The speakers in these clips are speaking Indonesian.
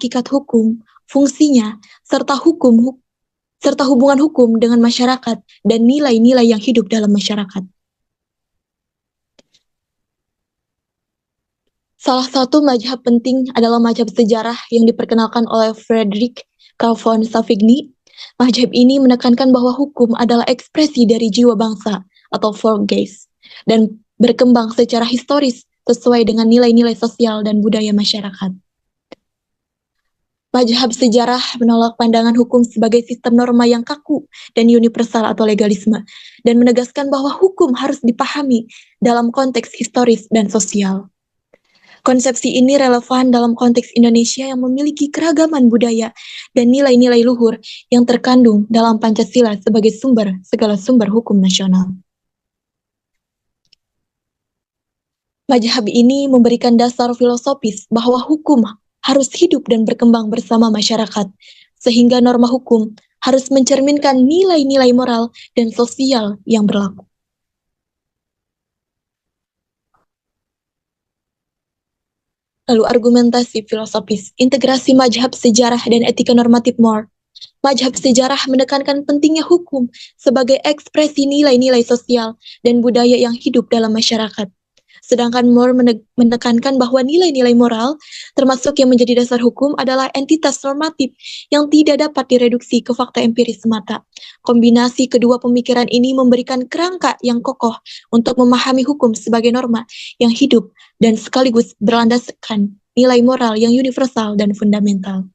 hakikat hukum, fungsinya, serta hubungan hukum dengan masyarakat dan nilai-nilai yang hidup dalam masyarakat. Salah satu mazhab penting adalah mazhab sejarah yang diperkenalkan oleh Friedrich Carl von Savigny. Mazhab ini menekankan bahwa hukum adalah ekspresi dari jiwa bangsa atau Volksgeist dan berkembang secara historis sesuai dengan nilai-nilai sosial dan budaya masyarakat. Mazhab sejarah menolak pandangan hukum sebagai sistem norma yang kaku dan universal atau legalisme, dan menegaskan bahwa hukum harus dipahami dalam konteks historis dan sosial. Konsepsi ini relevan dalam konteks Indonesia yang memiliki keragaman budaya dan nilai-nilai luhur yang terkandung dalam Pancasila sebagai sumber segala sumber hukum nasional. Mazhab ini memberikan dasar filosofis bahwa hukum harus hidup dan berkembang bersama masyarakat, sehingga norma hukum harus mencerminkan nilai-nilai moral dan sosial yang berlaku. Lalu argumentasi filosofis, integrasi mazhab sejarah dan etika normatif Moore. Mazhab sejarah menekankan pentingnya hukum sebagai ekspresi nilai-nilai sosial dan budaya yang hidup dalam masyarakat. Sedangkan Moore menekankan bahwa nilai-nilai moral, termasuk yang menjadi dasar hukum, adalah entitas normatif yang tidak dapat direduksi ke fakta empiris semata. Kombinasi kedua pemikiran ini memberikan kerangka yang kokoh untuk memahami hukum sebagai norma yang hidup dan sekaligus berlandaskan nilai moral yang universal dan fundamental.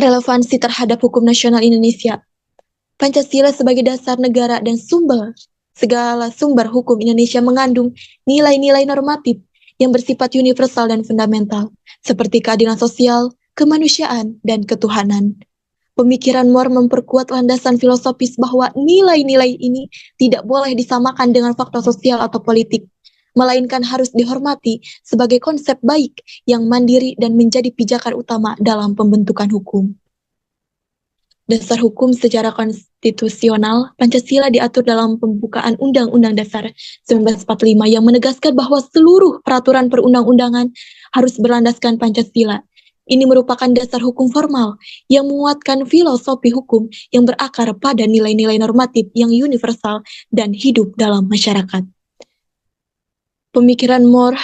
Relevansi terhadap hukum nasional Indonesia. Pancasila sebagai dasar negara dan segala sumber hukum Indonesia mengandung nilai-nilai normatif yang bersifat universal dan fundamental, seperti keadilan sosial, kemanusiaan, dan ketuhanan. Pemikiran Moore memperkuat landasan filosofis bahwa nilai-nilai ini tidak boleh disamakan dengan fakta sosial atau politik, melainkan harus dihormati sebagai konsep baik yang mandiri dan menjadi pijakan utama dalam pembentukan hukum. Dasar hukum secara konstitusional, Pancasila diatur dalam pembukaan Undang-Undang Dasar 1945 yang menegaskan bahwa seluruh peraturan perundang-undangan harus berlandaskan Pancasila. Ini merupakan dasar hukum formal yang menguatkan filosofi hukum yang berakar pada nilai-nilai normatif yang universal dan hidup dalam masyarakat. Pemikiran Moore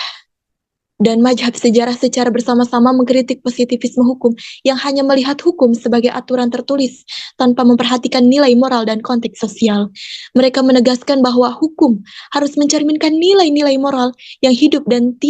dan mazhab sejarah secara bersama-sama mengkritik positivisme hukum yang hanya melihat hukum sebagai aturan tertulis tanpa memperhatikan nilai moral dan konteks sosial. Mereka menegaskan bahwa hukum harus mencerminkan nilai-nilai moral yang hidup dan tidak